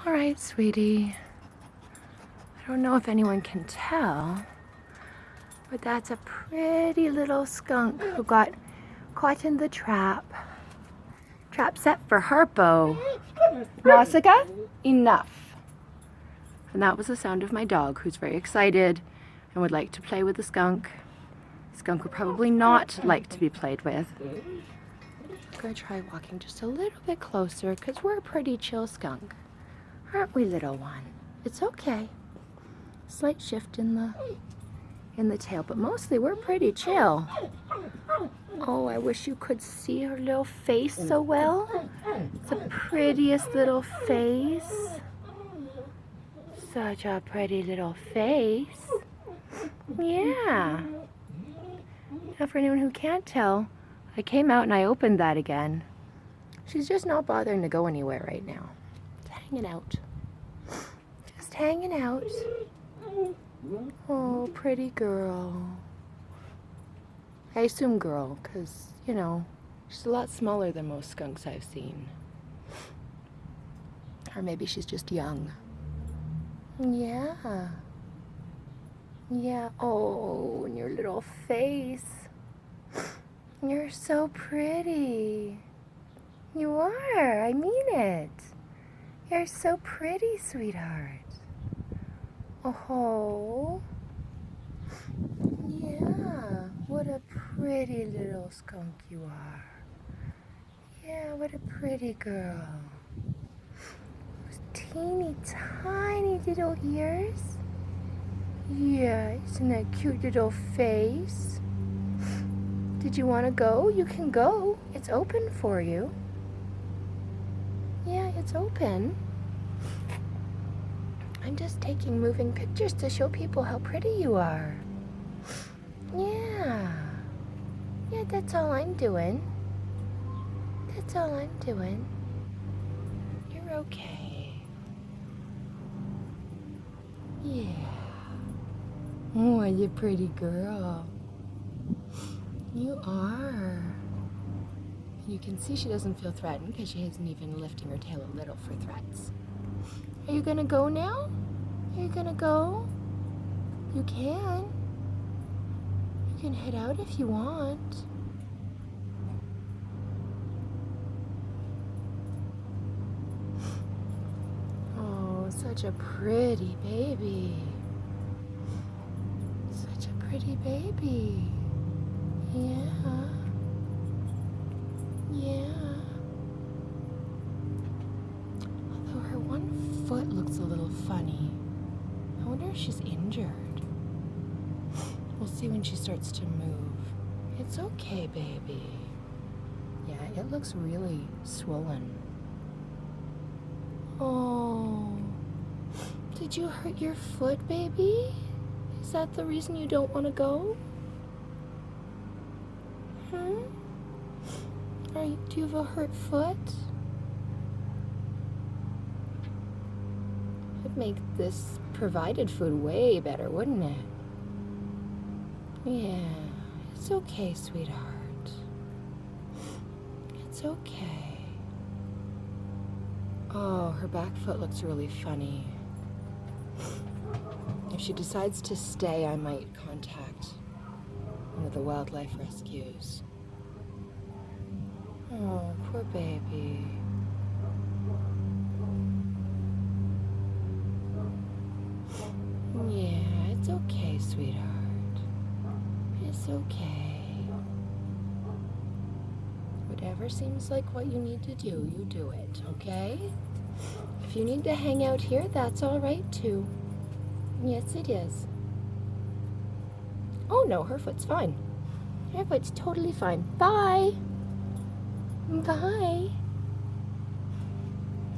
All right, sweetie. I don't know if anyone can tell, but that's a pretty little skunk who got caught in the trap. Trap set for Harpo. Nausicaa, enough. And that was the sound of my dog, who's very excited and would like to play with the skunk. The skunk would probably not like to be played with. I'm gonna try walking just a little bit closer because we're a pretty chill skunk. Aren't we, little one? It's okay. Slight shift in the tail, but mostly we're pretty chill. Oh, I wish you could see her little face so well. It's the prettiest little face. Such a pretty little face. Yeah. Now for anyone who can't tell, I came out and I opened that again. She's just not bothering to go anywhere right now. Just hanging out. Just hanging out. Oh, pretty girl. I assume girl, because, you know, she's a lot smaller than most skunks I've seen. Or maybe she's just young. Yeah. Yeah. Oh, and your little face. You're so pretty. You are. I mean it. You're so pretty, sweetheart. Oh. Yeah. What a pretty little skunk you are. Yeah, what a pretty girl. Those teeny tiny little ears. Yeah, isn't that cute little face? Did you want to go? You can go. It's open for you. Yeah, it's open. I'm just taking moving pictures to show people how pretty you are. Yeah. Yeah, that's all I'm doing. That's all I'm doing. You're okay. Yeah. Oh, you pretty girl. You are. You can see she doesn't feel threatened because she isn't even lifting her tail a little for threats. Are you gonna go now? Are you gonna go? You can. You can head out if you want. Oh, such a pretty baby. Such a pretty baby. Yeah. Yeah. Although her one foot looks a little funny. I wonder if she's injured. We'll see when she starts to move. It's okay, baby. Yeah, it looks really swollen. Oh. Did you hurt your foot, baby? Is that the reason you don't want to go? Do you have a hurt foot? It'd make this provided food way better, wouldn't it? Yeah, it's okay, sweetheart. It's okay. Oh, her back foot looks really funny. If she decides to stay, I might contact one of the wildlife rescues. Oh, poor baby. Yeah, it's okay, sweetheart. It's okay. Whatever seems like what you need to do, you do it, okay? If you need to hang out here, that's all right too. Yes, it is. Oh no, her foot's fine. Her foot's totally fine. Bye. Bye.